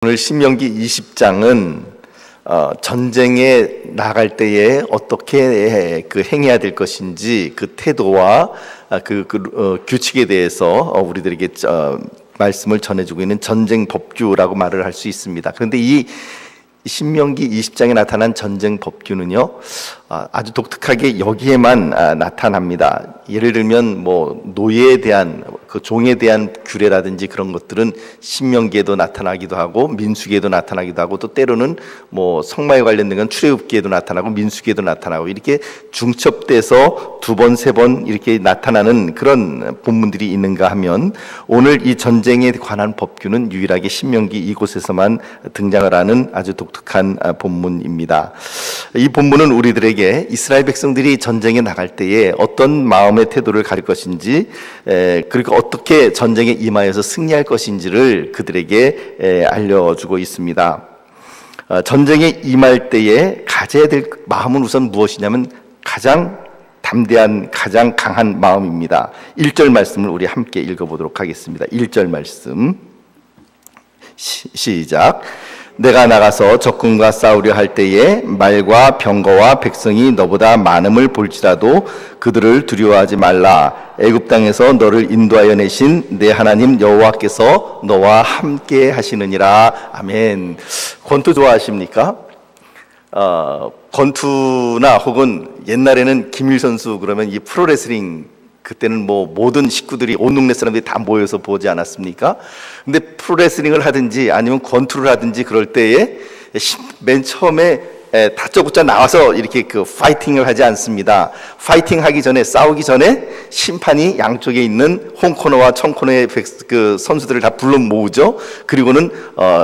오늘 신명기 20장은 전쟁에 나갈 때에 어떻게 행해야 될 것인지 그 태도와 규칙에 대해서 우리들에게 말씀을 전해주고 있는 전쟁 법규라고 말을 할 수 있습니다. 그런데 이 신명기 20장에 나타난 전쟁 법규는요, 아주 독특하게 여기에만 나타납니다. 예를 들면 노예에 대한 그 종에 대한 규례라든지 그런 것들은 신명기에도 나타나기도 하고 민수기에도 나타나기도 하고, 또 때로는 성마에 관련된 건 출애굽기에도 나타나고 민수기에도 나타나고, 이렇게 중첩돼서 두 번, 세 번 이렇게 나타나는 그런 본문들이 있는가 하면, 오늘 이 전쟁에 관한 법규는 유일하게 신명기 이곳에서만 등장을 하는 아주 독특한 본문입니다. 이 본문은 우리들에게 이스라엘 백성들이 전쟁에 나갈 때에 어떤 마음의 태도를 가질 것인지, 그리고 어떻게 전쟁에 임하여서 승리할 것인지를 그들에게 알려주고 있습니다. 전쟁에 임할 때에 가져야 될 마음은 우선 무엇이냐면 가장 담대한, 가장 강한 마음입니다. 1절 말씀을 우리 함께 읽어보도록 하겠습니다. 1절 말씀 시작. 내가 나가서 적군과 싸우려 할 때에 말과 병거와 백성이 너보다 많음을 볼지라도 그들을 두려워하지 말라. 애굽 땅에서 너를 인도하여 내신 내 하나님 여호와께서 너와 함께 하시느니라. 아멘. 권투 좋아하십니까? 권투나 혹은 옛날에는 김일 선수 그러면 이 프로레슬링, 그때는 모든 식구들이, 온 동네 사람들이 다 모여서 보지 않았습니까? 근데 프로레슬링을 하든지 아니면 권투를 하든지 그럴 때에 맨 처음에 다짜고짜 나와서 이렇게 파이팅을 하지 않습니다. 파이팅 하기 전에, 싸우기 전에 심판이 양쪽에 있는 홈코너와 청코너의 선수들을 다 불러 모으죠. 그리고는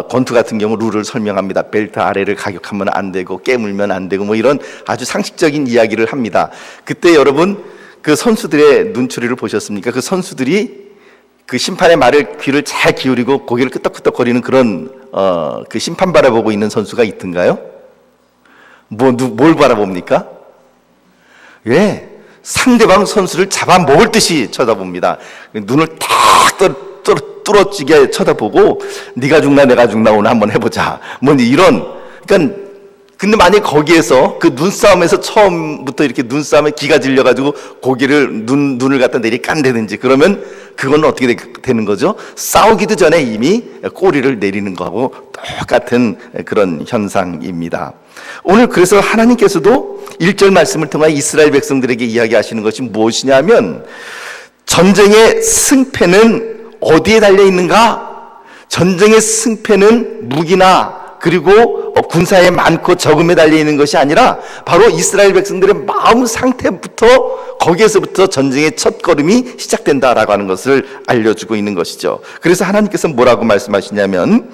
권투 같은 경우 룰을 설명합니다. 벨트 아래를 가격하면 안 되고, 깨물면 안 되고, 이런 아주 상식적인 이야기를 합니다. 그때 여러분, 그 선수들의 눈초리를 보셨습니까? 그 선수들이 그 심판의 말을 귀를 잘 기울이고 고개를 끄덕끄덕거리는 그런 그 심판 바라보고 있는 선수가 있던가요? 뭘 바라봅니까? 예, 상대방 선수를 잡아먹을 듯이 쳐다봅니다. 눈을 탁 뚫어지게 쳐다보고, 네가 죽나 내가 죽나 오늘 한번 해보자. 이런, 그러니까. 근데 만약 거기에서 그 눈싸움에서 처음부터 이렇게 눈싸움에 기가 질려가지고 고개를 눈을 갖다 내리깐다든지 그러면 그건 어떻게 되는 거죠? 싸우기도 전에 이미 꼬리를 내리는 거하고 똑같은 그런 현상입니다. 오늘 그래서 하나님께서도 1절 말씀을 통해 이스라엘 백성들에게 이야기하시는 것이 무엇이냐면, 전쟁의 승패는 어디에 달려 있는가? 전쟁의 승패는 무기나 그리고 군사에 많고 적음에 달려있는 것이 아니라 바로 이스라엘 백성들의 마음 상태부터, 거기에서부터 전쟁의 첫 걸음이 시작된다라고 하는 것을 알려주고 있는 것이죠. 그래서 하나님께서 뭐라고 말씀하시냐면,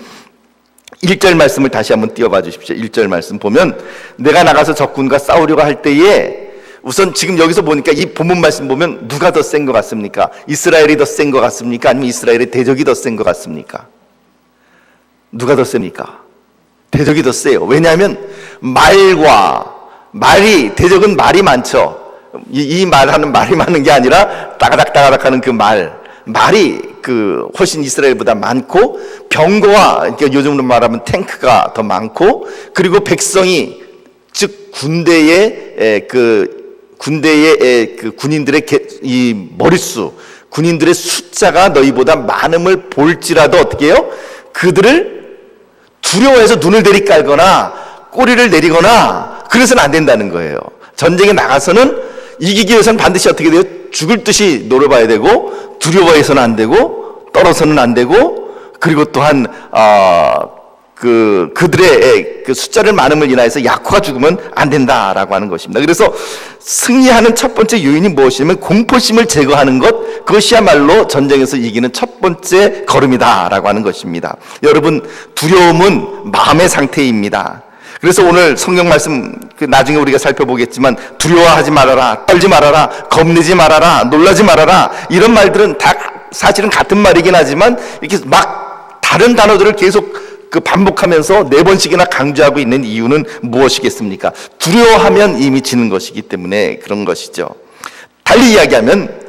1절 말씀을 다시 한번 띄워봐 주십시오. 1절 말씀 보면, 내가 나가서 적군과 싸우려고 할 때에, 우선 지금 여기서 보니까 이 본문 말씀 보면 누가 더 센 것 같습니까? 이스라엘이 더 센 것 같습니까? 아니면 이스라엘의 대적이 더 센 것 같습니까? 누가 더 셉니까? 대적이 더 세요. 왜냐하면 대적은 말이 많죠. 이 말하는 말이 많은 게 아니라 따가닥 하는 그 말이 훨씬 이스라엘보다 많고, 병거와, 그러니까 요즘으로 말하면 탱크가 더 많고, 그리고 백성이, 즉 군대의 군인들의 이 머릿수, 군인들의 숫자가 너희보다 많음을 볼지라도 어떻게 해요? 그들을 두려워해서 눈을 내리깔거나 꼬리를 내리거나 그래서는 안 된다는 거예요. 전쟁에 나가서는 이기기 위해서는 반드시 어떻게 돼요? 죽을 듯이 노려봐야 되고, 두려워해서는 안 되고, 떨어서는 안 되고, 그리고 또한 그들의 숫자를 많음을 인하여서 약호가 죽으면 안 된다라고 하는 것입니다. 그래서 승리하는 첫 번째 요인이 무엇이냐면 공포심을 제거하는 것, 그것이야말로 전쟁에서 이기는 첫 번째 걸음이다라고 하는 것입니다. 여러분, 두려움은 마음의 상태입니다. 그래서 오늘 성경 말씀 나중에 우리가 살펴보겠지만, 두려워하지 말아라, 떨지 말아라, 겁내지 말아라, 놀라지 말아라, 이런 말들은 다 사실은 같은 말이긴 하지만 이렇게 막 다른 단어들을 계속 반복하면서 4번씩이나 강조하고 있는 이유는 무엇이겠습니까? 두려워하면 이미 지는 것이기 때문에 그런 것이죠. 달리 이야기하면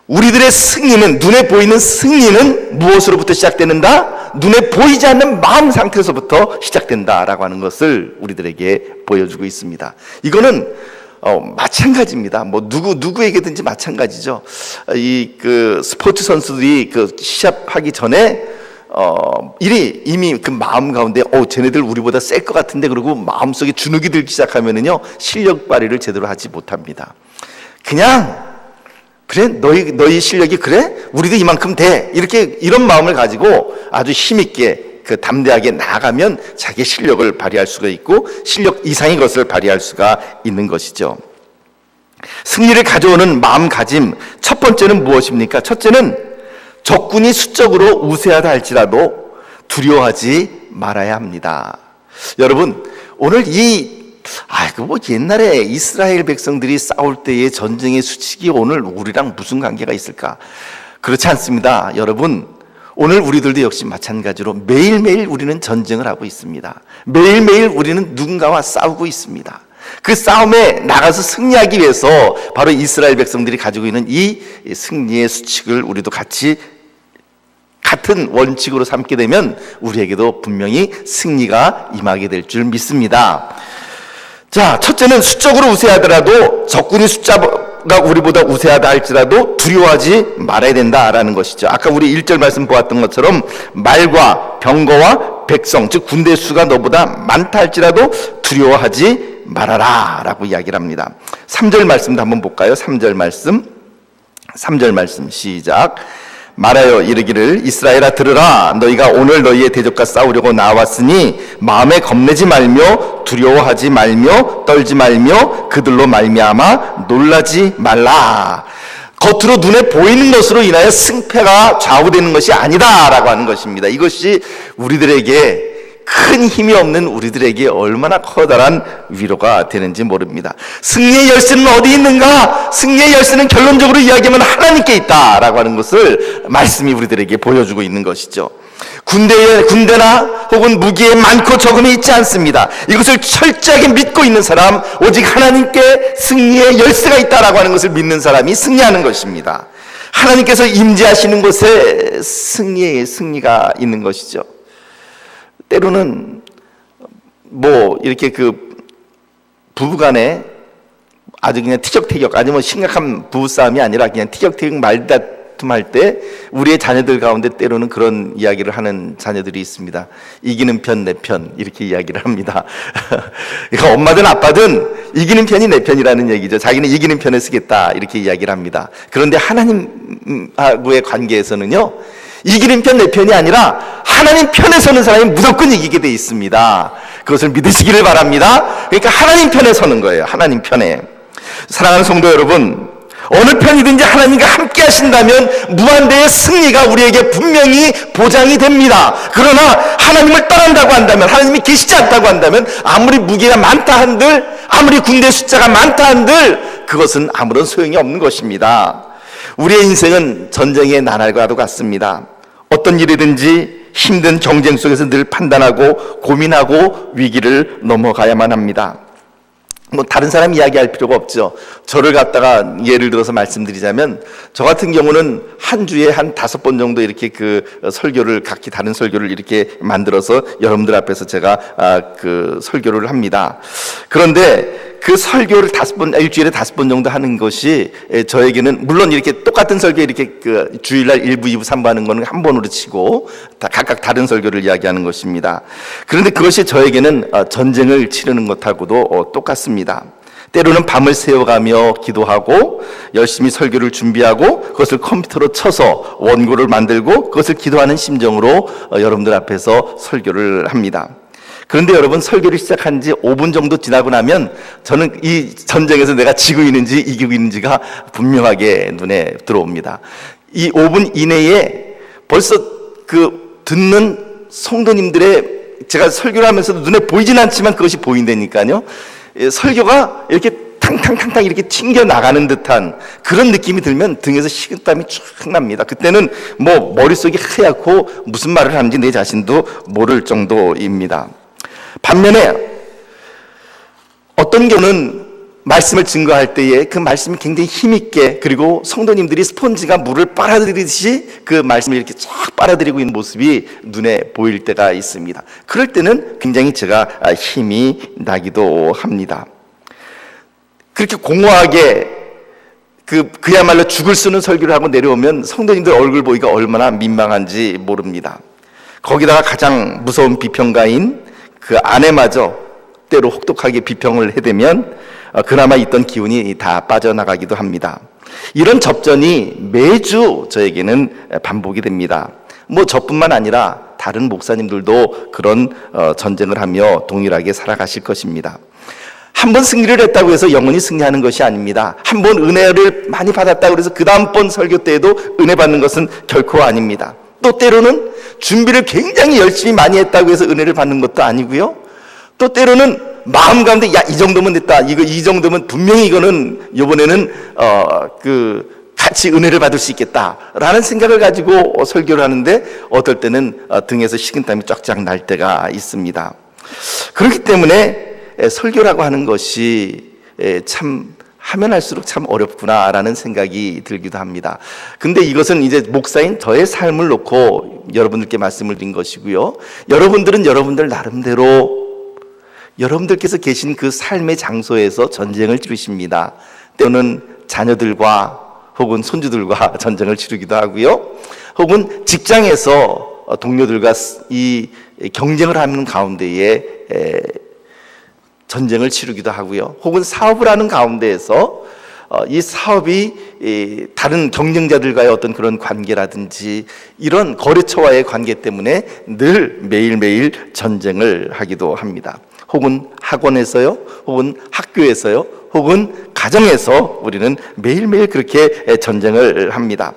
우리들의 승리는, 눈에 보이는 승리는 무엇으로부터 시작되는가? 아니라 눈에 보이지 않는 마음 상태에서부터 시작된다라고 하는 것을 우리들에게 보여주고 있습니다. 이거는 마찬가지입니다. 뭐 누구에게든지 마찬가지죠. 스포츠 선수들이 시합하기 전에 이미 그 마음 가운데 쟤네들 우리보다 셀 것 같은데, 그러고 마음속에 주눅이 들기 시작하면은요 실력 발휘를 제대로 하지 못합니다. 그냥 그래, 너희 실력이 그래? 우리도 이만큼 돼. 이런 마음을 가지고 아주 힘있게 담대하게 나아가면 자기의 실력을 발휘할 수가 있고 실력 이상의 것을 발휘할 수가 있는 것이죠. 승리를 가져오는 마음가짐, 첫 번째는 무엇입니까? 첫째는 적군이 수적으로 우세하다 할지라도 두려워하지 말아야 합니다. 여러분, 오늘 옛날에 이스라엘 백성들이 싸울 때의 전쟁의 수칙이 오늘 우리랑 무슨 관계가 있을까? 그렇지 않습니다. 여러분, 오늘 우리들도 역시 마찬가지로 매일매일 우리는 전쟁을 하고 있습니다. 매일매일 우리는 누군가와 싸우고 있습니다. 그 싸움에 나가서 승리하기 위해서 바로 이스라엘 백성들이 가지고 있는 이 승리의 수칙을 우리도 같은 원칙으로 삼게 되면 우리에게도 분명히 승리가 임하게 될 줄 믿습니다. 자, 첫째는 수적으로 우세하더라도, 적군이 숫자가 우리보다 우세하다 할지라도 두려워하지 말아야 된다라는 것이죠. 아까 우리 1절 말씀 보았던 것처럼 말과 병거와 백성, 즉 군대 수가 너보다 많다 할지라도 두려워하지 말아라 라고 이야기를 합니다. 3절 말씀도 한번 볼까요? 3절 말씀 시작. 말하여 이르기를 이스라엘아 들으라, 너희가 오늘 너희의 대적과 싸우려고 나왔으니 마음에 겁내지 말며 두려워하지 말며 떨지 말며 그들로 말미암아 놀라지 말라. 겉으로 눈에 보이는 것으로 인하여 승패가 좌우되는 것이 아니다라고 하는 것입니다. 이것이 우리들에게 큰 힘이 없는 우리들에게 얼마나 커다란 위로가 되는지 모릅니다. 승리의 열쇠는 어디 있는가? 승리의 열쇠는 결론적으로 이야기하면 하나님께 있다라고 하는 것을 말씀이 우리들에게 보여주고 있는 것이죠. 군대나 혹은 무기에 많고 적음이 있지 않습니다. 이것을 철저하게 믿고 있는 사람, 오직 하나님께 승리의 열쇠가 있다라고 하는 것을 믿는 사람이 승리하는 것입니다. 하나님께서 임재하시는 곳에 승리가 있는 것이죠. 때로는 이렇게 부부간에 아주 그냥 티격태격, 아니면 심각한 부부싸움이 아니라 그냥 티격태격 말다툼할 때 우리의 자녀들 가운데 때로는 그런 이야기를 하는 자녀들이 있습니다. 이기는 편 내 편, 이렇게 이야기를 합니다. 그러니까 엄마든 아빠든 이기는 편이 내 편이라는 얘기죠. 자기는 이기는 편에 쓰겠다, 이렇게 이야기를 합니다. 그런데 하나님하고의 관계에서는요, 이기는 편 내 편이 아니라 하나님 편에 서는 사람이 무조건 이기게 돼 있습니다. 그것을 믿으시기를 바랍니다. 그러니까 하나님 편에 서는 거예요. 하나님 편에. 사랑하는 성도 여러분, 어느 편이든지 하나님과 함께 하신다면 무한대의 승리가 우리에게 분명히 보장이 됩니다. 그러나 하나님을 떠난다고 한다면, 하나님이 계시지 않다고 한다면, 아무리 무기가 많다 한들, 아무리 군대 숫자가 많다 한들 그것은 아무런 소용이 없는 것입니다. 우리의 인생은 전쟁의 나날과도 같습니다. 어떤 일이든지 힘든 경쟁 속에서 늘 판단하고 고민하고 위기를 넘어가야만 합니다. 다른 사람 이야기할 필요가 없죠. 저를 갖다가 예를 들어서 말씀드리자면, 저 같은 경우는 한 주에 한 5번 정도 이렇게 설교를, 각기 다른 설교를 이렇게 만들어서 여러분들 앞에서 제가 설교를 합니다. 그런데 그 설교를 일주일에 5번 정도 하는 것이 저에게는, 물론 이렇게 똑같은 설교 이렇게 주일날 1부, 2부, 3부 하는 거는 한 번으로 치고 각각 다른 설교를 이야기하는 것입니다. 그런데 그것이 저에게는 전쟁을 치르는 것하고도 똑같습니다. 때로는 밤을 새워가며 기도하고 열심히 설교를 준비하고 그것을 컴퓨터로 쳐서 원고를 만들고 그것을 기도하는 심정으로 여러분들 앞에서 설교를 합니다. 그런데 여러분, 설교를 시작한 지 5분 정도 지나고 나면 저는 이 전쟁에서 내가 지고 있는지 이기고 있는지가 분명하게 눈에 들어옵니다. 이 5분 이내에 벌써 듣는 성도님들의, 제가 설교를 하면서도 눈에 보이진 않지만 그것이 보인다니까요. 설교가 이렇게 탕탕탕탕 이렇게 튕겨 나가는 듯한 그런 느낌이 들면 등에서 식은땀이 쫙 납니다. 그때는 머릿속이 하얗고 무슨 말을 하는지 내 자신도 모를 정도입니다. 반면에 어떤 경우는 말씀을 증거할 때에 그 말씀이 굉장히 힘있게, 그리고 성도님들이 스폰지가 물을 빨아들이듯이 그 말씀을 이렇게 쫙 빨아들이고 있는 모습이 눈에 보일 때가 있습니다. 그럴 때는 굉장히 제가 힘이 나기도 합니다. 그렇게 공허하게 그야말로 죽을 쓰는 설교를 하고 내려오면 성도님들 얼굴 보기가 얼마나 민망한지 모릅니다. 거기다가 가장 무서운 비평가인 그 아내마저 때로 혹독하게 비평을 해대면 그나마 있던 기운이 다 빠져나가기도 합니다. 이런 접전이 매주 저에게는 반복이 됩니다. 뭐 저뿐만 아니라 다른 목사님들도 그런 전쟁을 하며 동일하게 살아가실 것입니다. 한 번 승리를 했다고 해서 영원히 승리하는 것이 아닙니다. 한 번 은혜를 많이 받았다고 해서 그 다음번 설교 때에도 은혜 받는 것은 결코 아닙니다. 또 때로는 준비를 굉장히 열심히 많이 했다고 해서 은혜를 받는 것도 아니고요. 또 때로는 마음 가운데 이 정도면 됐다. 이 정도면 분명히 이거는 이번에는 같이 은혜를 받을 수 있겠다라는 생각을 가지고 설교를 하는데 어떨 때는 등에서 식은땀이 쫙쫙 날 때가 있습니다. 그렇기 때문에 설교라고 하는 것이 참 하면 할수록 참 어렵구나라는 생각이 들기도 합니다. 근데 이것은 이제 목사인 저의 삶을 놓고 여러분들께 말씀을 드린 것이고요. 여러분들은 여러분들 나름대로 여러분들께서 계신 그 삶의 장소에서 전쟁을 치르십니다. 때로는 자녀들과 혹은 손주들과 전쟁을 치르기도 하고요. 혹은 직장에서 동료들과 이 경쟁을 하는 가운데에 전쟁을 치르기도 하고요. 혹은 사업을 하는 가운데에서 이 사업이 다른 경쟁자들과의 어떤 그런 관계라든지 이런 거래처와의 관계 때문에 늘 매일매일 전쟁을 하기도 합니다. 혹은 학원에서요, 혹은 학교에서요, 혹은 가정에서 우리는 매일매일 그렇게 전쟁을 합니다.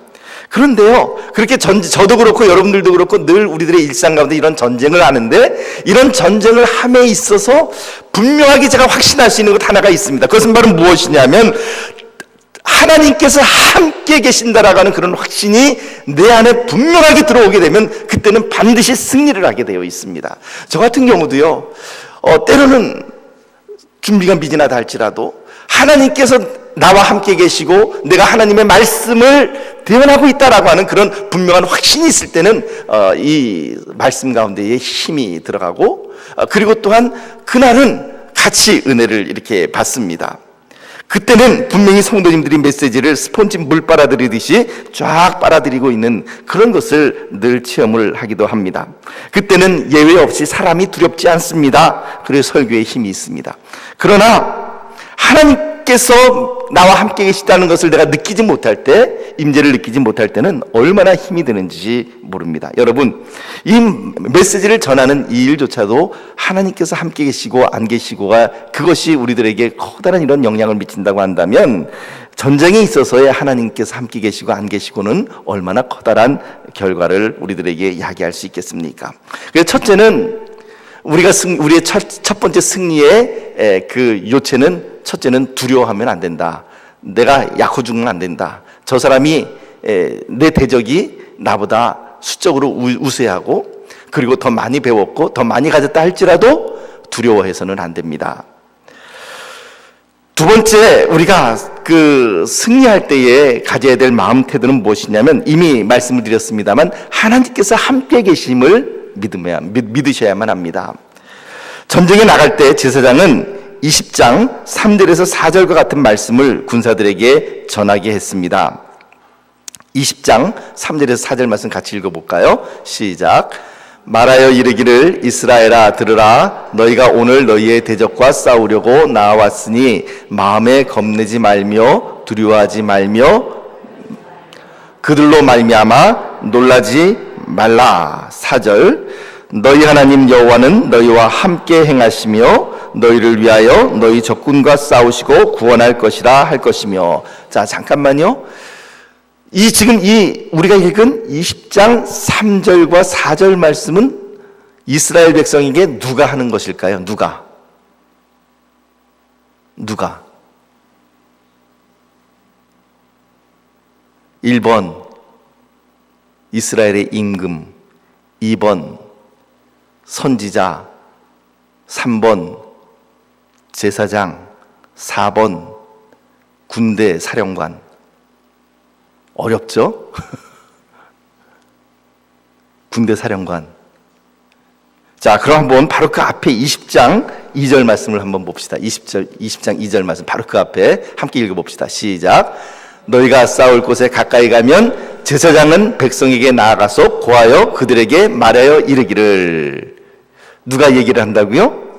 그런데요, 그렇게 저도 그렇고 여러분들도 그렇고 늘 우리들의 일상 가운데 이런 전쟁을 하는데, 이런 전쟁을 함에 있어서 분명하게 제가 확신할 수 있는 것 하나가 있습니다. 그것은 바로 무엇이냐면 하나님께서 함께 계신다라고 하는 그런 확신이 내 안에 분명하게 들어오게 되면 그때는 반드시 승리를 하게 되어 있습니다. 저 같은 경우도요, 때로는 준비가 미진하다 할지라도 하나님께서 나와 함께 계시고 내가 하나님의 말씀을 대언하고 있다라고 하는 그런 분명한 확신이 있을 때는 이 말씀 가운데에 힘이 들어가고, 그리고 또한 그날은 같이 은혜를 이렇게 받습니다. 그때는 분명히 성도님들이 메시지를 스폰지 물 빨아들이듯이 쫙 빨아들이고 있는 그런 것을 늘 체험을 하기도 합니다. 그때는 예외 없이 사람이 두렵지 않습니다. 그래서 설교에 힘이 있습니다. 그러나 하나님께서 나와 함께 계시다는 것을 내가 느끼지 못할 때, 임재를 느끼지 못할 때는 얼마나 힘이 드는지 모릅니다. 여러분, 이 메시지를 전하는 이 일조차도 하나님께서 함께 계시고 안 계시고가 그것이 우리들에게 커다란 이런 영향을 미친다고 한다면, 전쟁에 있어서의 하나님께서 함께 계시고 안 계시고는 얼마나 커다란 결과를 우리들에게 야기할 수 있겠습니까? 그래서 첫째는 우리의 첫 번째 승리의 그 요체는, 첫째는 두려워하면 안 된다. 내가 약호 죽으면 안 된다. 저 사람이 내 대적이 나보다 수적으로 우세하고 그리고 더 많이 배웠고 더 많이 가졌다 할지라도 두려워해서는 안 됩니다. 두 번째, 우리가 그 승리할 때에 가져야 될 마음 태도는 무엇이냐면, 이미 말씀을 드렸습니다만 하나님께서 함께 계심을 믿으셔야만 합니다. 전쟁에 나갈 때 제사장은 20장 3절에서 4절과 같은 말씀을 군사들에게 전하게 했습니다. 20장 3절에서 4절 말씀 같이 읽어볼까요? 시작. 말하여 이르기를, 이스라엘아 들으라. 너희가 오늘 너희의 대적과 싸우려고 나왔으니 마음에 겁내지 말며 두려워하지 말며 그들로 말미암아 놀라지 말라. 4절. 너희 하나님 여호와는 너희와 함께 행하시며 너희를 위하여 너희 적군과 싸우시고 구원할 것이라 할 것이며. 자, 잠깐만요. 지금 우리가 읽은 20장 3절과 4절 말씀은 이스라엘 백성에게 누가 하는 것일까요? 누가? 1번 이스라엘의 임금, 2번 선지자, 3번 제사장, 4번 군대 사령관. 어렵죠? 군대 사령관. 자, 그럼 한번 바로 그 앞에 20장 2절 말씀을 한번 봅시다. 20장 2절 말씀 바로 그 앞에 함께 읽어봅시다. 시작. 너희가 싸울 곳에 가까이 가면 제사장은 백성에게 나아가서 고하여 그들에게 말하여 이르기를. 누가 얘기를 한다고요?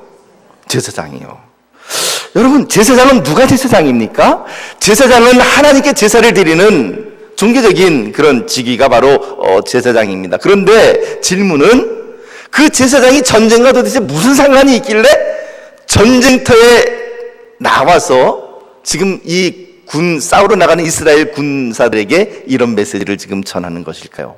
제사장이요. 여러분, 제사장은 누가 제사장입니까? 제사장은 하나님께 제사를 드리는 종교적인 그런 직위가 바로 제사장입니다. 그런데 질문은, 그 제사장이 전쟁과 도대체 무슨 상관이 있길래 전쟁터에 나와서 지금 이 싸우러 나가는 이스라엘 군사들에게 이런 메시지를 지금 전하는 것일까요?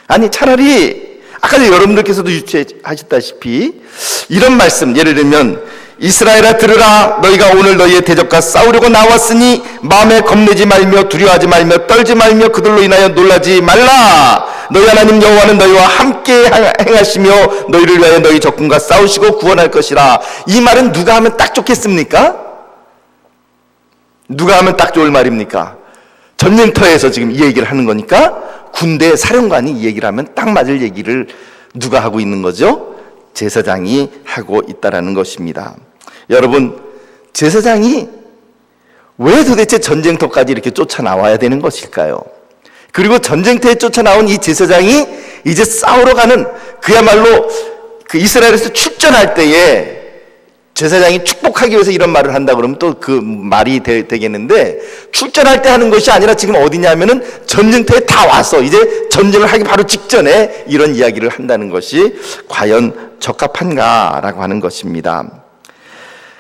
아니, 차라리 아까 여러분들께서도 유추하셨다시피 이런 말씀, 예를 들면 이스라엘아 들으라, 너희가 오늘 너희의 대적과 싸우려고 나왔으니 마음에 겁내지 말며 두려워하지 말며 떨지 말며 그들로 인하여 놀라지 말라. 너희 하나님 여호와는 너희와 함께 행하시며 너희를 위하여 너희 적군과 싸우시고 구원할 것이라. 이 말은 누가 하면 딱 좋겠습니까? 누가 하면 딱 좋을 말입니까? 전쟁터에서 지금 이 얘기를 하는 거니까 군대 사령관이 이 얘기를 하면 딱 맞을 얘기를 누가 하고 있는 거죠? 제사장이 하고 있다라는 것입니다. 여러분, 제사장이 왜 도대체 전쟁터까지 이렇게 쫓아나와야 되는 것일까요? 그리고 전쟁터에 쫓아나온 이 제사장이 이제 싸우러 가는, 그야말로 그 이스라엘에서 출전할 때에 제사장이 축복하기 위해서 이런 말을 한다 그러면 또 그 말이 되겠는데, 출전할 때 하는 것이 아니라 지금 어디냐면은 전쟁터에 다 와서 이제 전쟁을 하기 바로 직전에 이런 이야기를 한다는 것이 과연 적합한가라고 하는 것입니다.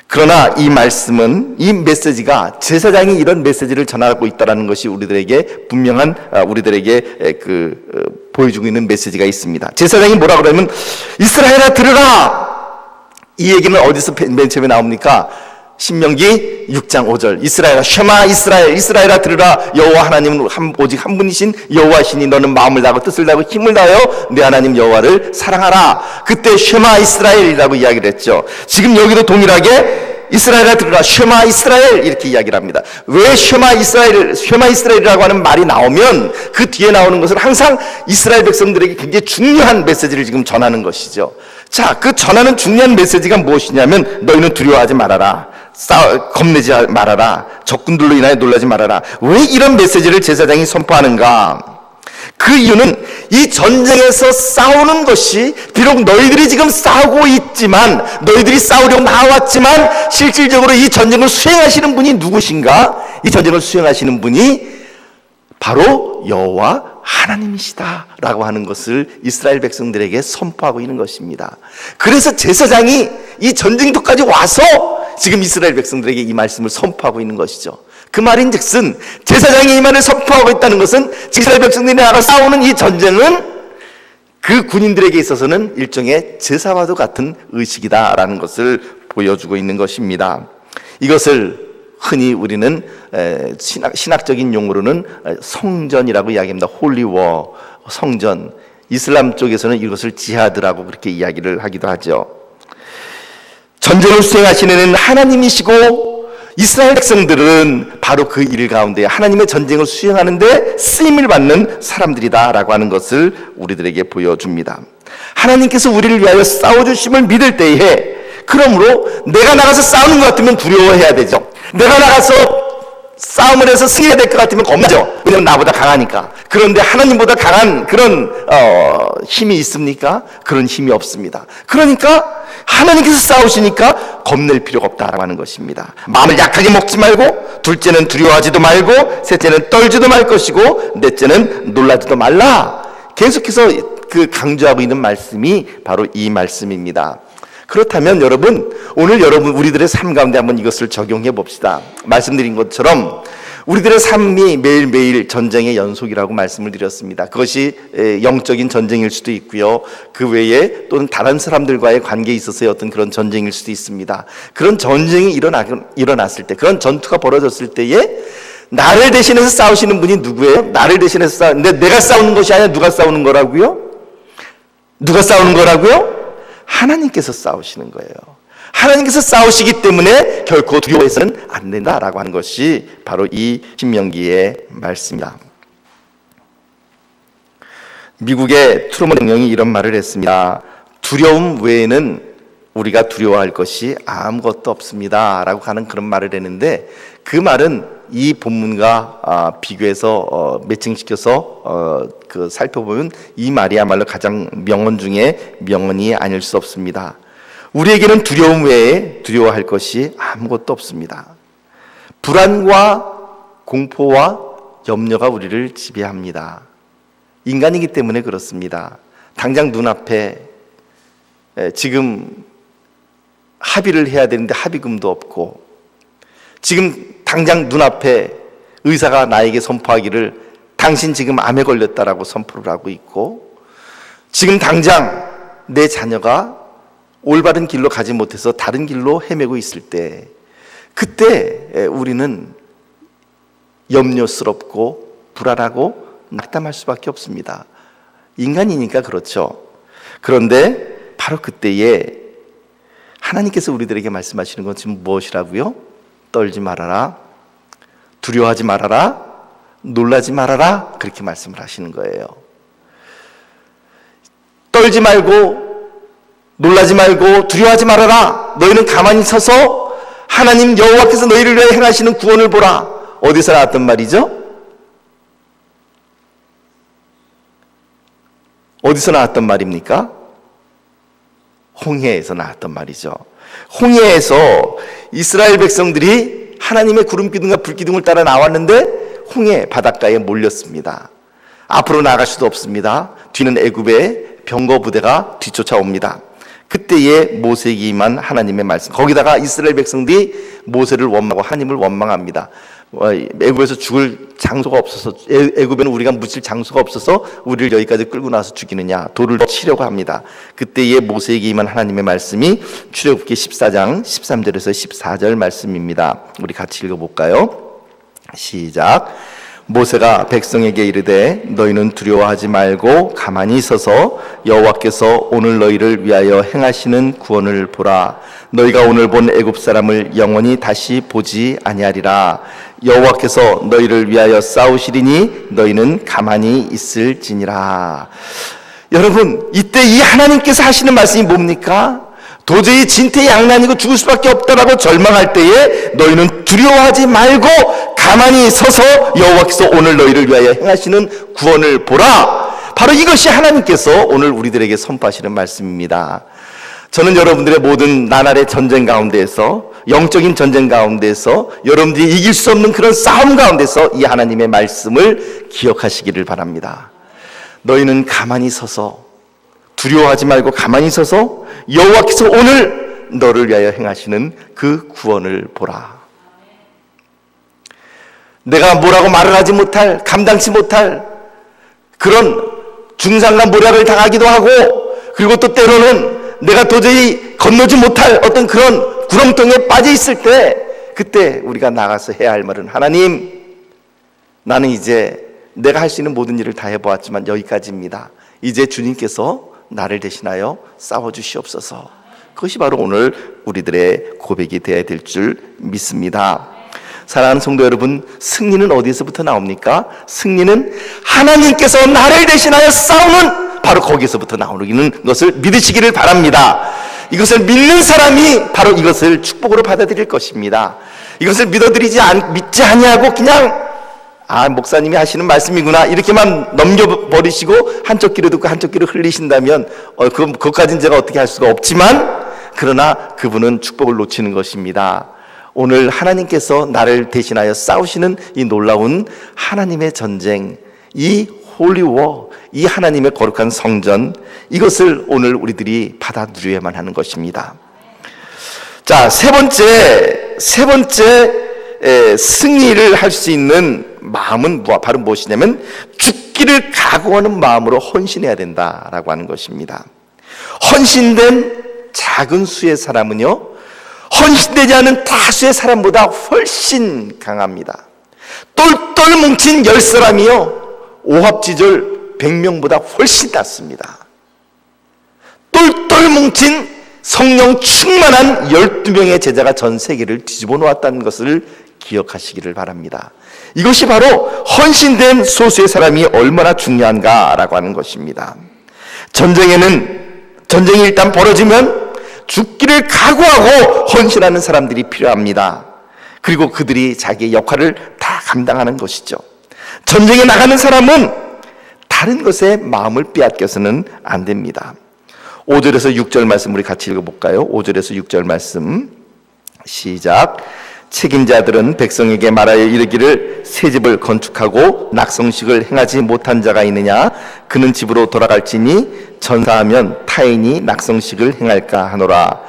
그러나 이 말씀은, 이 메시지가 제사장이 이런 메시지를 전하고 있다는 것이 우리들에게 분명한, 우리들에게 보여주고 있는 메시지가 있습니다. 제사장이 뭐라 그러면 이스라엘아 들으라. 이 얘기는 어디서 맨 처음에 나옵니까? 신명기 6장 5절. 이스라엘아 쉐마 이스라엘, 이스라엘아 들으라. 여호와 하나님은 오직 한 분이신 여호와시니 너는 마음을 다하고 뜻을 다하고 힘을 다하여 내 하나님 여호와를 사랑하라. 그때 쉐마 이스라엘이라고 이야기를 했죠. 지금 여기도 동일하게 이스라엘아 들으라, 쉐마 이스라엘 이렇게 이야기를 합니다. 왜 쉐마 이스라엘이라고 하는 말이 나오면 그 뒤에 나오는 것은 항상 이스라엘 백성들에게 굉장히 중요한 메시지를 지금 전하는 것이죠. 자, 그 전하는 중요한 메시지가 무엇이냐면 너희는 두려워하지 말아라, 겁내지 말아라, 적군들로 인하여 놀라지 말아라. 왜 이런 메시지를 제사장이 선포하는가? 그 이유는 이 전쟁에서 싸우는 것이 비록 너희들이 지금 싸우고 있지만, 너희들이 싸우려고 나왔지만 실질적으로 이 전쟁을 수행하시는 분이 누구신가? 이 전쟁을 수행하시는 분이 바로 여호와 하나님이시다라고 하는 것을 이스라엘 백성들에게 선포하고 있는 것입니다. 그래서 제사장이 이 전쟁터까지 와서 지금 이스라엘 백성들에게 이 말씀을 선포하고 있는 것이죠. 그 말인즉슨 제사장이 이 말을 선포하고 있다는 것은 이스라엘 백성들이 나가 싸우는 이 전쟁은 그 군인들에게 있어서는 일종의 제사와도 같은 의식이다라는 것을 보여주고 있는 것입니다. 이것을 흔히 우리는 신학적인 용어로는 성전이라고 이야기합니다. 홀리워, 성전. 이슬람 쪽에서는 이것을 지하드라고 그렇게 이야기를 하기도 하죠. 전쟁을 수행하시는 하나님이시고 이스라엘 백성들은 바로 그 일 가운데 하나님의 전쟁을 수행하는데 쓰임을 받는 사람들이다라고 하는 것을 우리들에게 보여줍니다. 하나님께서 우리를 위하여 싸워주심을 믿을 때에, 그러므로 내가 나가서 싸우는 것 같으면 두려워해야 되죠. 내가 나가서 싸움을 해서 승리해야 될 것 같으면 겁나죠. 왜냐하면 나보다 강하니까. 그런데 하나님보다 강한 그런 힘이 있습니까? 그런 힘이 없습니다. 그러니까 하나님께서 싸우시니까 겁낼 필요가 없다라고 하는 것입니다. 마음을 약하게 먹지 말고, 둘째는 두려워하지도 말고, 셋째는 떨지도 말 것이고, 넷째는 놀라지도 말라. 계속해서 그 강조하고 있는 말씀이 바로 이 말씀입니다. 그렇다면 여러분, 오늘 우리들의 삶 가운데 한번 이것을 적용해 봅시다. 말씀드린 것처럼 우리들의 삶이 매일매일 전쟁의 연속이라고 말씀을 드렸습니다. 그것이 영적인 전쟁일 수도 있고요, 그 외에 또는 다른 사람들과의 관계에 있어서의 어떤 그런 전쟁일 수도 있습니다. 그런 전쟁이 일어났을 때, 그런 전투가 벌어졌을 때에 나를 대신해서 싸우시는 분이 누구예요? 나를 대신해서 싸우는데 내가 싸우는 것이 아니라 누가 싸우는 거라고요? 누가 싸우는 거라고요? 하나님께서 싸우시는 거예요. 하나님께서 싸우시기 때문에 결코 두려워해서는 안 된다라고 하는 것이 바로 이 신명기의 말씀입니다. 미국의 트루먼 대통령이 이런 말을 했습니다. 두려움 외에는 우리가 두려워할 것이 아무것도 없습니다 라고 하는 그런 말을 했는데, 그 말은 이 본문과 비교해서 매칭시켜서 살펴보면 이 말이야말로 가장 명언 중에 명언이 아닐 수 없습니다. 우리에게는 두려움 외에 두려워할 것이 아무것도 없습니다. 불안과 공포와 염려가 우리를 지배합니다. 인간이기 때문에 그렇습니다. 당장 눈앞에 지금 합의를 해야 되는데 합의금도 없고, 지금 당장 눈앞에 의사가 나에게 선포하기를 당신 지금 암에 걸렸다라고 선포를 하고 있고, 지금 당장 내 자녀가 올바른 길로 가지 못해서 다른 길로 헤매고 있을 때, 그때 우리는 염려스럽고 불안하고 낙담할 수밖에 없습니다. 인간이니까 그렇죠. 그런데 바로 그때에 하나님께서 우리들에게 말씀하시는 것은 무엇이라고요? 떨지 말아라, 두려워하지 말아라, 놀라지 말아라, 그렇게 말씀을 하시는 거예요. 떨지 말고 놀라지 말고 두려워하지 말아라. 너희는 가만히 서서 하나님 여호와께서 너희를 위해 행하시는 구원을 보라. 어디서 나왔던 말이죠? 어디서 나왔던 말입니까? 홍해에서 나왔던 말이죠. 홍해에서 이스라엘 백성들이 하나님의 구름기둥과 불기둥을 따라 나왔는데 홍해 바닷가에 몰렸습니다. 앞으로 나갈 수도 없습니다. 뒤는 애굽의 병거 부대가 뒤쫓아옵니다. 그때에 모세에게 임한 하나님의 말씀, 거기다가 이스라엘 백성들이 모세를 원망하고 하나님을 원망합니다. 애굽에서 죽을 장소가 없어서, 애굽에는 우리가 묻힐 장소가 없어서 우리를 여기까지 끌고 나서 죽이느냐, 돌을 치려고 합니다. 그때에 모세에게 임한 하나님의 말씀이 출애굽기 14장 13절에서 14절 말씀입니다. 우리 같이 읽어볼까요? 시작. 모세가 백성에게 이르되 너희는 두려워하지 말고 가만히 서서 여호와께서 오늘 너희를 위하여 행하시는 구원을 보라. 너희가 오늘 본 애굽 사람을 영원히 다시 보지 아니하리라. 여호와께서 너희를 위하여 싸우시리니 너희는 가만히 있을지니라. 여러분, 이때 이 하나님께서 하시는 말씀이 뭡니까? 도저히 진퇴양난이고 죽을 수밖에 없다라고 절망할 때에 너희는 두려워하지 말고 가만히 서서 여호와께서 오늘 너희를 위하여 행하시는 구원을 보라. 바로 이것이 하나님께서 오늘 우리들에게 선포하시는 말씀입니다. 저는 여러분들의 모든 나날의 전쟁 가운데에서, 영적인 전쟁 가운데에서, 여러분들이 이길 수 없는 그런 싸움 가운데서 이 하나님의 말씀을 기억하시기를 바랍니다. 너희는 가만히 서서, 두려워하지 말고 가만히 서서 여호와께서 오늘 너를 위하여 행하시는 그 구원을 보라. 내가 뭐라고 말을 하지 못할, 감당치 못할 그런 중상과 모략을 당하기도 하고, 그리고 또 때로는 내가 도저히 건너지 못할 어떤 그런 구렁텅이에 빠져 있을 때, 그때 우리가 나가서 해야 할 말은, 하나님, 나는 이제 내가 할 수 있는 모든 일을 다 해보았지만 여기까지입니다. 이제 주님께서 나를 대신하여 싸워주시옵소서. 그것이 바로 오늘 우리들의 고백이 되어야 될 줄 믿습니다. 사랑하는 성도 여러분, 승리는 어디에서부터 나옵니까? 승리는 하나님께서 나를 대신하여 싸우는 바로 거기에서부터 나오는 것을 믿으시기를 바랍니다. 이것을 믿는 사람이 바로 이것을 축복으로 받아들일 것입니다. 이것을 믿지 아니하고 그냥 목사님이 하시는 말씀이구나 이렇게만 넘겨버리시고 한쪽 귀로 듣고 한쪽 귀로 흘리신다면 그것까지는 제가 어떻게 할 수가 없지만, 그러나 그분은 축복을 놓치는 것입니다. 오늘 하나님께서 나를 대신하여 싸우시는 이 놀라운 하나님의 전쟁, 이 홀리워, 이 하나님의 거룩한 성전, 이것을 오늘 우리들이 받아 누려야만 하는 것입니다. 자, 세 번째 승리를 할 수 있는 마음은 바로 무엇이냐면 죽기를 각오하는 마음으로 헌신해야 된다라고 하는 것입니다. 헌신된 작은 수의 사람은요, 헌신되지 않은 다수의 사람보다 훨씬 강합니다. 똘똘 뭉친 10사람이요 오합지졸 100명보다 훨씬 낫습니다. 똘똘 뭉친 성령 충만한 12명의 제자가 전 세계를 뒤집어 놓았다는 것을 기억하시기를 바랍니다. 이것이 바로 헌신된 소수의 사람이 얼마나 중요한가라고 하는 것입니다. 전쟁이 일단 벌어지면 죽기를 각오하고 헌신하는 사람들이 필요합니다. 그리고 그들이 자기의 역할을 다 감당하는 것이죠. 전쟁에 나가는 사람은 다른 것에 마음을 빼앗겨서는 안 됩니다. 5절에서 6절 말씀 우리 같이 읽어볼까요? 5절에서 6절 말씀 시작. 책임자들은 백성에게 말하여 이르기를 새 집을 건축하고 낙성식을 행하지 못한 자가 있느냐? 그는 집으로 돌아갈지니 전사하면 타인이 낙성식을 행할까 하노라.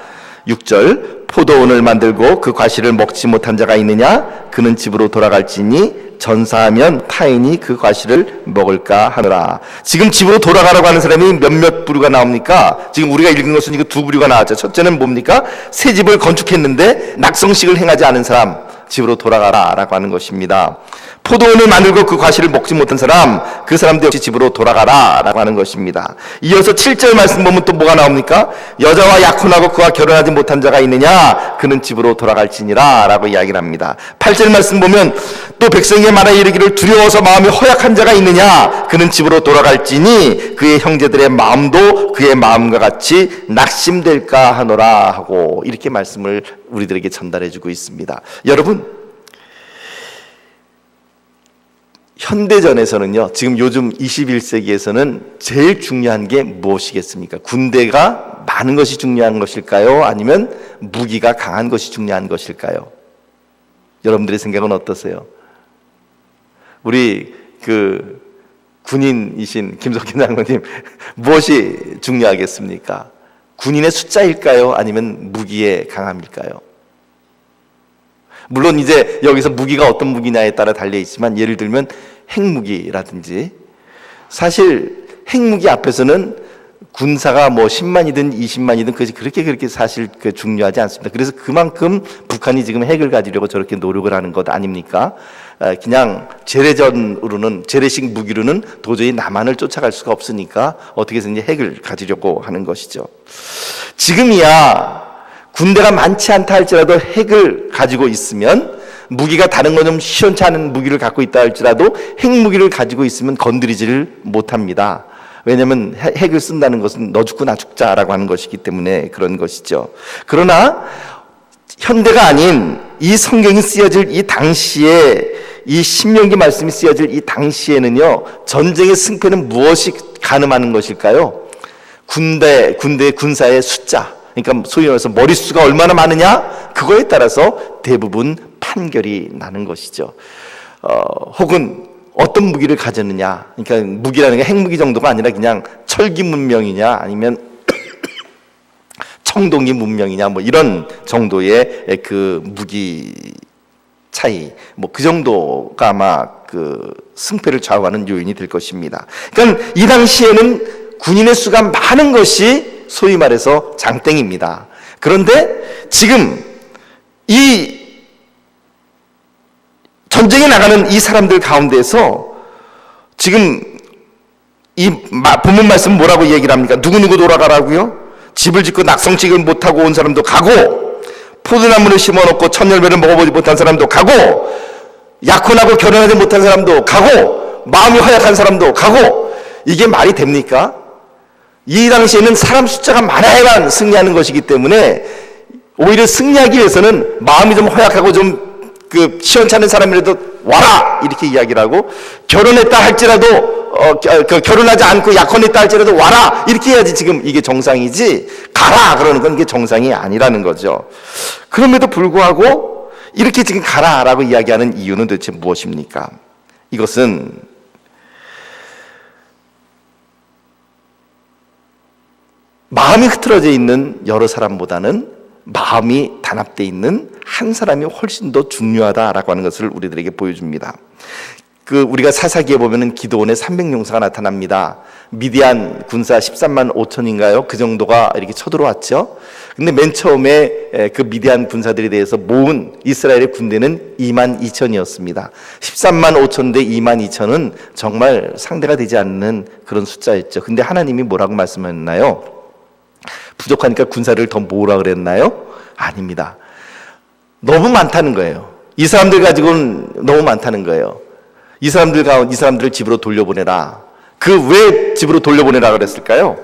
6절 포도원을 만들고 그 과실을 먹지 못한 자가 있느냐? 그는 집으로 돌아갈지니 전사하면 타인이 그 과실을 먹을까 하노라. 지금 집으로 돌아가라고 하는 사람이 몇몇 부류가 나옵니까? 지금 우리가 읽은 것은 이거 두 부류가 나왔죠. 첫째는 뭡니까? 새 집을 건축했는데 낙성식을 행하지 않은 사람, 집으로 돌아가라 라고 하는 것입니다. 포도원을 만들고 그 과실을 먹지 못한 사람, 그 사람도 역시 집으로 돌아가라 라고 하는 것입니다. 이어서 7절 말씀 보면 또 뭐가 나옵니까? 여자와 약혼하고 그와 결혼하지 못한 자가 있느냐? 그는 집으로 돌아갈지니라 라고 이야기를 합니다. 8절 말씀 보면 또 백성에게 말하여 이르기를 두려워서 마음이 허약한 자가 있느냐? 그는 집으로 돌아갈지니 그의 형제들의 마음도 그의 마음과 같이 낙심될까 하노라 하고 이렇게 말씀을 우리들에게 전달해 주고 있습니다. 여러분, 현대전에서는요, 지금 요즘 21세기에서는 제일 중요한 게 무엇이겠습니까? 군대가 많은 것이 중요한 것일까요? 아니면 무기가 강한 것이 중요한 것일까요? 여러분들의 생각은 어떠세요? 우리 군인이신 김석현 장로님, 무엇이 중요하겠습니까? 군인의 숫자일까요? 아니면 무기의 강함일까요? 물론 이제 여기서 무기가 어떤 무기냐에 따라 달려 있지만, 예를 들면 핵무기라든지, 사실 핵무기 앞에서는 군사가 뭐 10만이든 20만이든 그것이 그렇게 사실 중요하지 않습니다. 그래서 그만큼 북한이 지금 핵을 가지려고 저렇게 노력을 하는 것 아닙니까? 그냥 재래식 무기로는 도저히 남한을 쫓아갈 수가 없으니까 어떻게 해서든지 핵을 가지려고 하는 것이죠. 지금이야 군대가 많지 않다 할지라도 핵을 가지고 있으면, 무기가 다른 거 좀 시원치 않은 무기를 갖고 있다 할지라도 핵무기를 가지고 있으면 건드리지를 못합니다. 왜냐하면 핵을 쓴다는 것은 너 죽고 나 죽자라고 하는 것이기 때문에 그런 것이죠. 그러나 현대가 아닌 이 성경이 쓰여질 이 당시에, 이 신명기 말씀이 쓰여질 이 당시에는요, 전쟁의 승패는 무엇이 가늠하는 것일까요? 군사의 숫자, 그러니까 소위 말해서 머릿수가 얼마나 많으냐, 그거에 따라서 대부분 판결이 나는 것이죠. 혹은 어떤 무기를 가졌느냐, 그러니까 무기라는 게 핵무기 정도가 아니라 그냥 철기 문명이냐 아니면 청동기 문명이냐, 뭐 이런 정도의 그 무기 차이, 뭐 그 정도가 아마 그 승패를 좌우하는 요인이 될 것입니다. 그러니까 이 당시에는 군인의 수가 많은 것이 소위 말해서 장땡입니다. 그런데 지금 이 전쟁에 나가는 이 사람들 가운데서 지금 이 본문 말씀 뭐라고 얘기를 합니까? 누구누구 돌아가라고요? 집을 짓고 낙성식을 못하고 온 사람도 가고, 포도나무를 심어놓고 천열매를 먹어보지 못한 사람도 가고, 약혼하고 결혼하지 못한 사람도 가고, 마음이 허약한 사람도 가고. 이게 말이 됩니까? 이 당시에는 사람 숫자가 많아야만 승리하는 것이기 때문에 오히려 승리하기 위해서는 마음이 좀 허약하고 좀 시원찮은 사람이라도 와라 이렇게 이야기를 하고, 결혼했다 할지라도 결혼하지 않고 약혼했다 할지라도 와라 이렇게 해야지 지금 이게 정상이지, 가라 그러는 건 이게 정상이 아니라는 거죠. 그럼에도 불구하고 이렇게 지금 가라라고 이야기하는 이유는 도대체 무엇입니까? 이것은 마음이 흐트러져 있는 여러 사람보다는 마음이 단합되어 있는 한 사람이 훨씬 더 중요하다라고 하는 것을 우리들에게 보여줍니다. 우리가 사사기에 보면은 기드온의 300용사가 나타납니다. 미디안 군사 13만 5천인가요? 그 정도가 이렇게 쳐들어왔죠. 근데 맨 처음에 그 미디안 군사들에 대해서 모은 이스라엘의 군대는 2만 2천이었습니다. 13만 5천 대 2만 2천은 정말 상대가 되지 않는 그런 숫자였죠. 근데 하나님이 뭐라고 말씀하셨나요? 부족하니까 군사를 더 모으라 그랬나요? 아닙니다. 너무 많다는 거예요. 이 사람들 가지고는 너무 많다는 거예요. 이 사람들을 집으로 돌려보내라. 그 왜 집으로 돌려보내라 그랬을까요?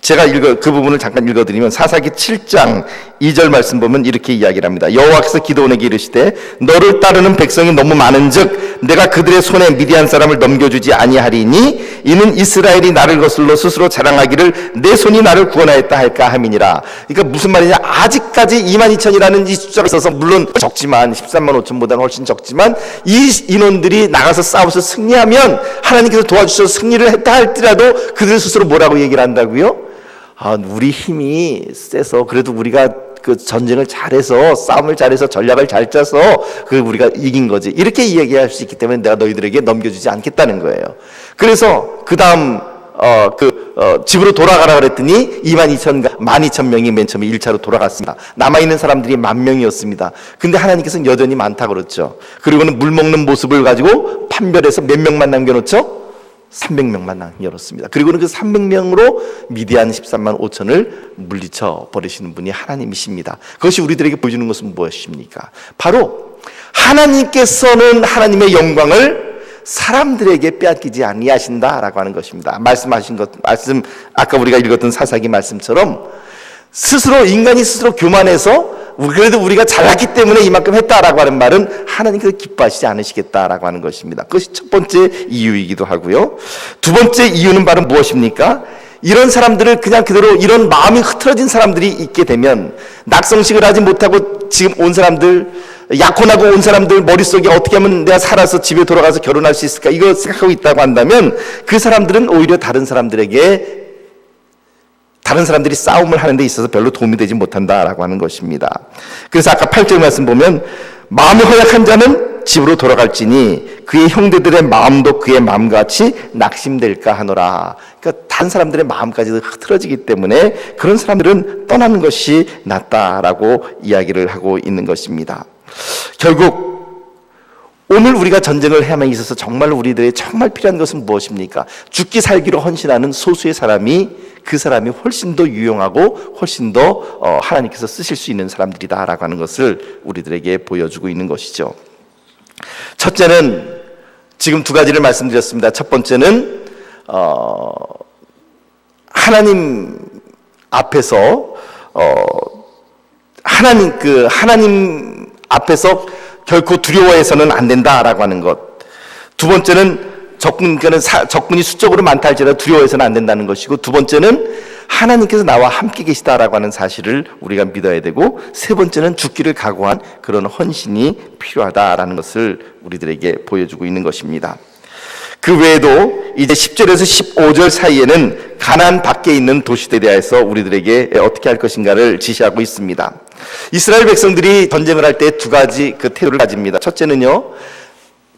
제가 그 부분을 잠깐 읽어드리면 사사기 7장 2절 말씀 보면 이렇게 이야기를 합니다. 여호와께서 기드온에게 이르시되 너를 따르는 백성이 너무 많은즉 내가 그들의 손에 미디안 사람을 넘겨주지 아니하리니 이는 이스라엘이 나를 거슬러 스스로 자랑하기를 내 손이 나를 구원하였다 할까 함이니라. 그러니까 무슨 말이냐, 아직까지 22,000이라는 이 숫자가 있어서 물론 적지만 13만 5천보다는 훨씬 적지만 이 인원들이 나가서 싸워서 승리하면 하나님께서 도와주셔서 승리를 했다 할지라도 그들 스스로 뭐라고 얘기를 한다고요? 우리 힘이 세서 그래도 우리가 그 전쟁을 잘해서 싸움을 잘해서 전략을 잘 짜서 우리가 이긴 거지, 이렇게 이야기할 수 있기 때문에 내가 너희들에게 넘겨주지 않겠다는 거예요. 그래서 그 다음 집으로 돌아가라 그랬더니 12,000명이 맨 처음에 1차로 돌아갔습니다. 남아있는 사람들이 10,000명이었습니다. 근데 하나님께서는 여전히 많다 그랬죠. 그리고는 물 먹는 모습을 가지고 판별해서 몇 명만 남겨놓죠? 300명만 남겨놓습니다. 그리고는 그 300명으로 미디안 13만 5천을 물리쳐 버리시는 분이 하나님이십니다. 그것이 우리들에게 보여주는 것은 무엇입니까? 바로 하나님께서는 하나님의 영광을 사람들에게 빼앗기지 아니하신다라고 하는 것입니다. 말씀 아까 우리가 읽었던 사사기 말씀처럼 인간이 스스로 교만해서 그래도 우리가 잘났기 때문에 이만큼 했다라고 하는 말은 하나님께서 기뻐하시지 않으시겠다라고 하는 것입니다. 그것이 첫 번째 이유이기도 하고요. 두 번째 이유는 바로 무엇입니까? 이런 사람들을 그냥 그대로, 이런 마음이 흐트러진 사람들이 있게 되면, 낙성식을 하지 못하고 지금 온 사람들, 약혼하고 온 사람들 머릿속에 어떻게 하면 내가 살아서 집에 돌아가서 결혼할 수 있을까, 이거 생각하고 있다고 한다면 그 사람들은 오히려 다른 사람들이 싸움을 하는 데 있어서 별로 도움이 되지 못한다라고 하는 것입니다. 그래서 아까 8절 말씀 보면 마음이 허약한 자는 집으로 돌아갈지니 그의 형제들의 마음도 그의 마음같이 낙심될까 하노라. 그러니까 다른 사람들의 마음까지도 흐트러지기 때문에 그런 사람들은 떠나는 것이 낫다라고 이야기를 하고 있는 것입니다. 결국 오늘 우리가 전쟁을 해야만 있어서 정말로 우리들의 정말 필요한 것은 무엇입니까? 죽기 살기로 헌신하는 소수의 사람이, 그 사람이 훨씬 더 유용하고 훨씬 더 하나님께서 쓰실 수 있는 사람들이다라고 하는 것을 우리들에게 보여주고 있는 것이죠. 첫째는 지금 두 가지를 말씀드렸습니다. 첫 번째는 하나님 앞에서 하나님 앞에서 결코 두려워해서는 안 된다라고 하는 것. 두 번째는 적군이 수적으로 많다 할지라도 두려워해서는 안 된다는 것이고, 두 번째는 하나님께서 나와 함께 계시다라고 하는 사실을 우리가 믿어야 되고, 세 번째는 죽기를 각오한 그런 헌신이 필요하다라는 것을 우리들에게 보여주고 있는 것입니다. 그 외에도 이제 10절에서 15절 사이에는 가나안 밖에 있는 도시들에 대해서 우리들에게 어떻게 할 것인가를 지시하고 있습니다. 이스라엘 백성들이 전쟁을 할 때 두 가지 태도를 가집니다. 첫째는요,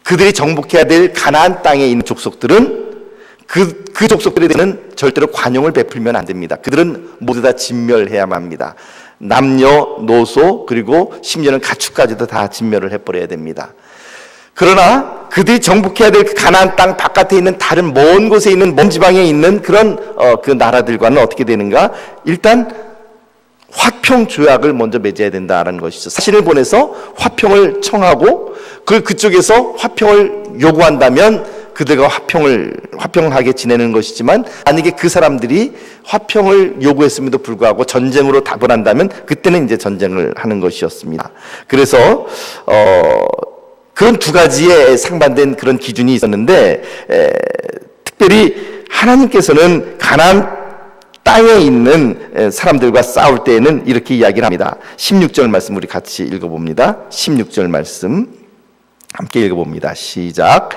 그들이 정복해야 될 가나안 땅에 있는 족속들은 그 족속들에 대해서는 절대로 관용을 베풀면 안 됩니다. 그들은 모두 다 진멸해야만 합니다. 남녀노소 그리고 심지어는 가축까지도 다 진멸을 해버려야 됩니다. 그러나 그들이 정복해야 될 가나안 땅 바깥에 있는 다른 먼 곳에 있는 먼 지방에 있는 그런 그 나라들과는 어떻게 되는가? 일단 화평 조약을 먼저 맺어야 된다는 것이죠. 사신을 보내서 화평을 청하고 그쪽에서 화평을 요구한다면 그들과 화평하게 지내는 것이지만, 만약에 그 사람들이 화평을 요구했음에도 불구하고 전쟁으로 답을 한다면 그때는 이제 전쟁을 하는 것이었습니다. 그래서 그런 두 가지에 상반된 그런 기준이 있었는데, 특별히 하나님께서는 가나안 땅에 있는 사람들과 싸울 때에는 이렇게 이야기를 합니다. 16절 말씀 우리 같이 읽어봅니다. 16절 말씀 함께 읽어봅니다. 시작.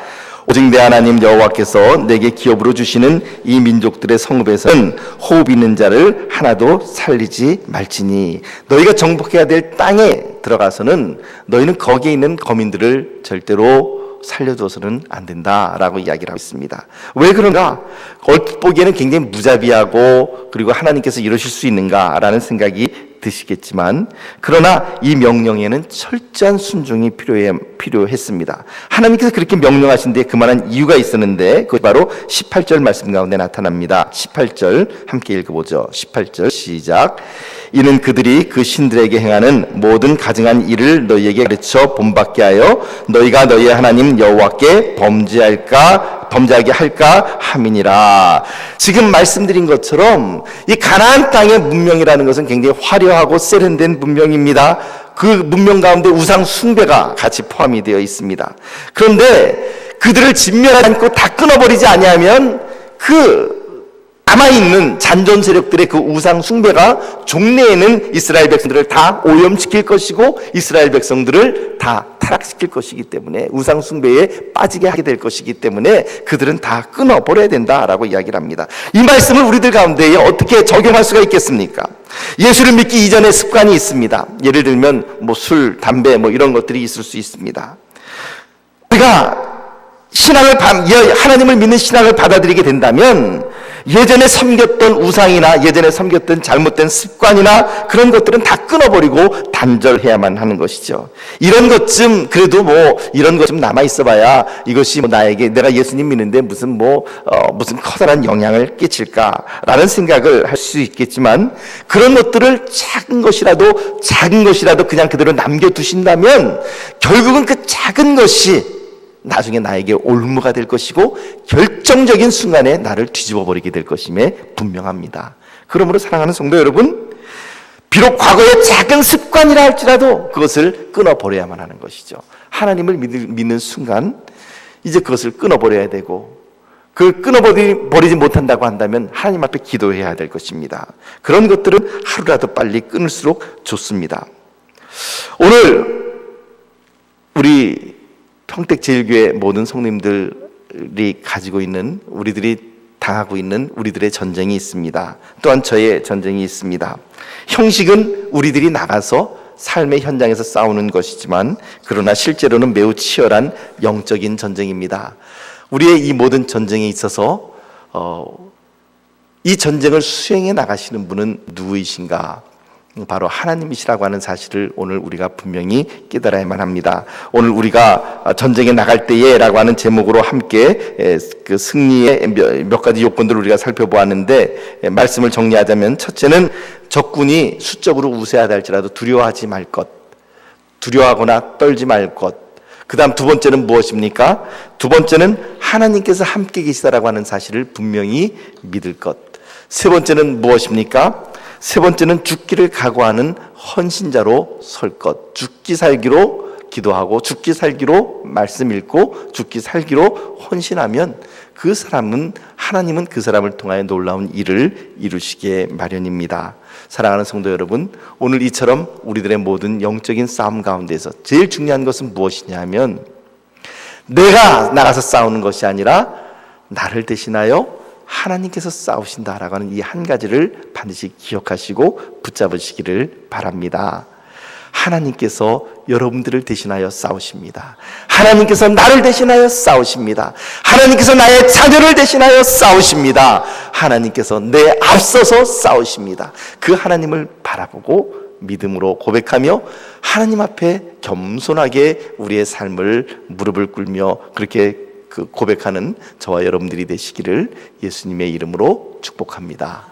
오직 내 하나님 여호와께서 내게 기업으로 주시는 이 민족들의 성읍에서는 호흡 있는 자를 하나도 살리지 말지니, 너희가 정복해야 될 땅에 들어가서는 너희는 거기에 있는 거민들을 절대로 살려줘서는 안 된다라고 이야기를 하고 있습니다. 왜 그런가? 얼핏 보기에는 굉장히 무자비하고, 그리고 하나님께서 이러실 수 있는가라는 생각이 드시겠지만 그러나 이 명령에는 철저한 순종이 필요했습니다. 하나님께서 그렇게 명령하신 데에 그만한 이유가 있었는데 그것이 바로 18절 말씀 가운데 나타납니다. 18절 함께 읽어보죠. 18절 시작. 이는 그들이 그 신들에게 행하는 모든 가증한 일을 너희에게 가르쳐 본받게 하여 너희가 너희의 하나님 여호와께 범죄하게 할까 함이니라. 지금 말씀드린 것처럼 이 가나안 땅의 문명이라는 것은 굉장히 화려하고 세련된 문명입니다. 그 문명 가운데 우상 숭배가 같이 포함이 되어 있습니다. 그런데 그들을 진멸하지 않고 다 끊어버리지 아니하면 그 남아있는 잔존 세력들의 그 우상 숭배가 종래에는 이스라엘 백성들을 다 오염시킬 것이고 이스라엘 백성들을 다 타락시킬 것이기 때문에 우상 숭배에 빠지게 하게 될 것이기 때문에 그들은 다 끊어버려야 된다라고 이야기를 합니다. 이 말씀을 우리들 가운데에 어떻게 적용할 수가 있겠습니까? 예수를 믿기 이전의 습관이 있습니다. 예를 들면 술, 담배 이런 것들이 있을 수 있습니다. 우리가 하나님을 믿는 신앙을 받아들이게 된다면 예전에 섬겼던 우상이나 예전에 섬겼던 잘못된 습관이나 그런 것들은 다 끊어버리고 단절해야만 하는 것이죠. 이런 것 좀 남아있어봐야 이것이 나에게 내가 예수님 믿는데 무슨 커다란 영향을 끼칠까라는 생각을 할 수 있겠지만 그런 것들을 작은 것이라도 그냥 그대로 남겨두신다면 결국은 그 작은 것이 나중에 나에게 올무가 될 것이고 결정적인 순간에 나를 뒤집어 버리게 될 것임에 분명합니다. 그러므로 사랑하는 성도 여러분, 비록 과거의 작은 습관이라 할지라도 그것을 끊어버려야만 하는 것이죠. 하나님을 믿는 순간 이제 그것을 끊어버려야 되고 그걸 끊어버리지 못한다고 한다면 하나님 앞에 기도해야 될 것입니다. 그런 것들은 하루라도 빨리 끊을수록 좋습니다. 오늘 우리 평택제일교회 모든 성도님들이 가지고 있는 우리들이 당하고 있는 우리들의 전쟁이 있습니다. 또한 저의 전쟁이 있습니다. 형식은 우리들이 나가서 삶의 현장에서 싸우는 것이지만 그러나 실제로는 매우 치열한 영적인 전쟁입니다. 우리의 이 모든 전쟁에 있어서 이 전쟁을 수행해 나가시는 분은 누구이신가? 바로 하나님이시라고 하는 사실을 오늘 우리가 분명히 깨달아야만 합니다. 오늘 우리가 전쟁에 나갈 때에 라고 하는 제목으로 함께 그 승리의 몇 가지 요건들을 우리가 살펴보았는데 말씀을 정리하자면 첫째는 적군이 수적으로 우세하다 할지라도 두려워하지 말 것, 두려워하거나 떨지 말 것. 그 다음 두 번째는 무엇입니까? 두 번째는 하나님께서 함께 계시다라고 하는 사실을 분명히 믿을 것. 세 번째는 무엇입니까? 세 번째는 죽기를 각오하는 헌신자로 설 것. 죽기 살기로 기도하고 죽기 살기로 말씀 읽고 죽기 살기로 헌신하면 그 사람은 하나님은 그 사람을 통하여 놀라운 일을 이루시기에 마련입니다. 사랑하는 성도 여러분, 오늘 이처럼 우리들의 모든 영적인 싸움 가운데서 제일 중요한 것은 무엇이냐 하면 내가 나가서 싸우는 것이 아니라 나를 대신하여 하나님께서 싸우신다라고 하는 이 한 가지를 반드시 기억하시고 붙잡으시기를 바랍니다. 하나님께서 여러분들을 대신하여 싸우십니다. 하나님께서 나를 대신하여 싸우십니다. 하나님께서 나의 자녀를 대신하여 싸우십니다. 하나님께서 내 앞서서 싸우십니다. 그 하나님을 바라보고 믿음으로 고백하며 하나님 앞에 겸손하게 우리의 삶을 무릎을 꿇며 그렇게 고백하는 저와 여러분들이 되시기를 예수님의 이름으로 축복합니다.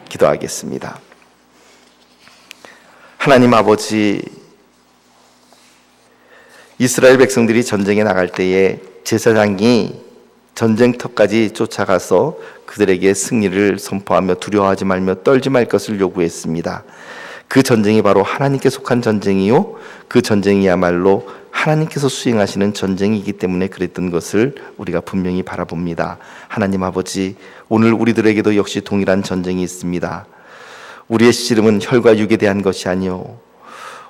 기도하겠습니다. 하나님 아버지, 이스라엘 백성들이 전쟁에 나갈 때에 제사장이 전쟁터까지 쫓아가서 그들에게 승리를 선포하며 두려워하지 말며 떨지 말 것을 요구했습니다. 그 전쟁이 바로 하나님께 속한 전쟁이요, 그 전쟁이야말로 하나님께서 수행하시는 전쟁이기 때문에 그랬던 것을 우리가 분명히 바라봅니다. 하나님 아버지, 오늘 우리들에게도 역시 동일한 전쟁이 있습니다. 우리의 씨름은 혈과 육에 대한 것이 아니요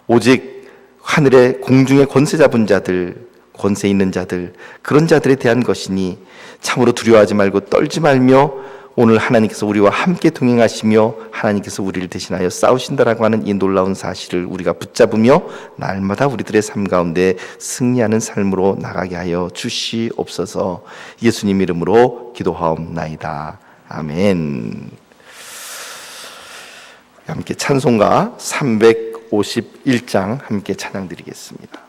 오직 하늘의 공중의 권세 잡은 자들, 권세 있는 자들, 그런 자들에 대한 것이니 참으로 두려워하지 말고 떨지 말며 오늘 하나님께서 우리와 함께 동행하시며 하나님께서 우리를 대신하여 싸우신다라고 하는 이 놀라운 사실을 우리가 붙잡으며 날마다 우리들의 삶 가운데 승리하는 삶으로 나가게 하여 주시옵소서. 예수님 이름으로 기도하옵나이다. 아멘. 함께 찬송가 351장 함께 찬양 드리겠습니다.